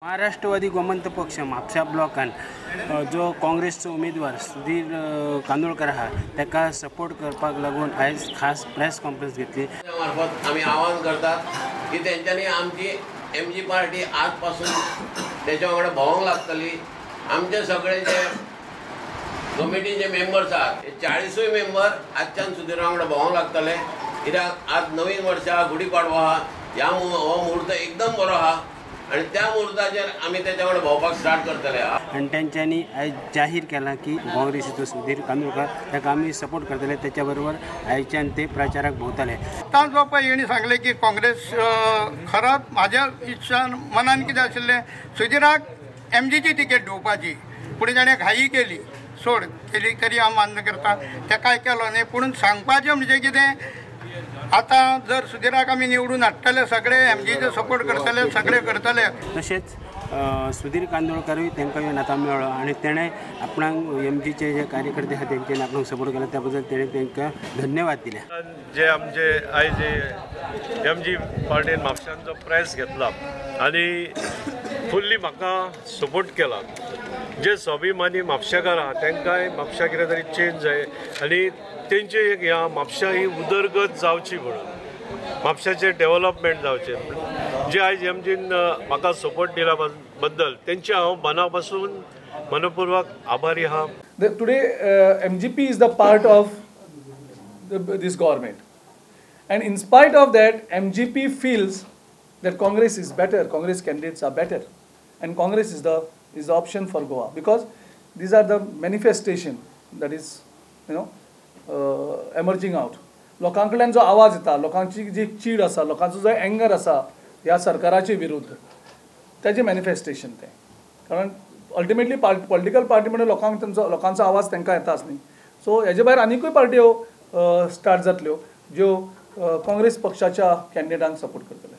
महाराष्ट्रवादी गोमंत पक्ष म्हापसा ब्लॉकान जो काँग्रेसचो उमेदवार सुधीर कांदोळकर हा ताका सपोर्ट करपाक लागून आयज खास प्रेस कॉन्फरन्स घेतली। मार्फत आम्ही आवाहन करतात की त्यांच्यानी आमची एमजी पार्टी आजपासून त्याच्या वांगडा भोवंक लागतली। आमचे सगळे जे कमिटीचे मेंबर्स आहात ते 40 मेंबर आजच्यान सुधीर वांगडा भोवंक लागतले। कित्याक आज नवीन वर्सा गुढीपाडवा हा ह्या हो मुहूर्त एकदम बरो हा आणि त्या मुहूर्ताचेर आम्ही त्याच्याकडे भोवपाक स्टार्ट करतले। आणि त्यांच्यानी आयज जाहीर केला की काँग्रेसीचो सुधीर कांदोळकर ताका आम्ही सपोर्ट करतले। त्याच्या बरोबर आयच्यान ते प्रचाराक भोवतले। तांच बापा यांनी सांगले की काँग्रेस खरंच माझ्या इच्छान मनान कितें आशिल्लें सुधीराक एमजीची तिकेट दिवपाची, पुढे ताणें घाई केली सोड केली तरी हांव मान्य करता, तें काय केलो न्ही। पूण सांगपाचें म्हणजे कितें आता जर सुधीराक आमी निवडून हाडटले सगळे एमजीचे सपोर्ट करतले सगळे करतले। तशेंच सुधीर कांदोळकरूय तांकां येवन आतां मेळ्ळो आणि तेणें आपणाक एमजीचे जे कार्यकर्ते आसा तेंच्यानी आपणाक सपोर्ट केला त्या बद्दल तेणें तांकां धन्यवाद दिले। जे आमचे आयज एमजी पार्टीन म्हापशान जो प्रेस घेतला आणि फुल्ली म्हाका सपोर्ट केला। जे स्वाभिमानी म्हापशेकार आहा तांकांय म्हापशा कितें तरी चेंज जाय आणि तेंचे एक ह्या म्हापशा ही उदरगत जावची म्हणून म्हापशाचें डेव्हलपमेंट जावचें। जे आयज एमजीन म्हाका सपोर्ट दिला बद्दल तेंचे हांव मनापासून मनपूर्वक आभारी आहा। Today, MGP is the part of this government, and in spite of that, MGP feels that Congress is better, Congress candidates are better, and Congress is the option for Goa because these are the manifestation that is, emerging out. लोकांकडल्यान जो आवाज येता, लोकांची जी चीड आसा, लोकांचो जो anger आसा ह्या सरकाराचे विरुद्ध, त्याचे मॅनिफेस्टेशन तें। कारण अल्टिमेटली पॉलिटिकल पार्टी म्हणजे लोकांचो आवाज तांकां येताच न्ही। सो हेजे भायर आनिकूय पार्ट्यो स्टार्ट जातल्यो ज्यो काँग्रेस पक्षाच्या कॅन्डिडेटांक सपोर्ट करतले।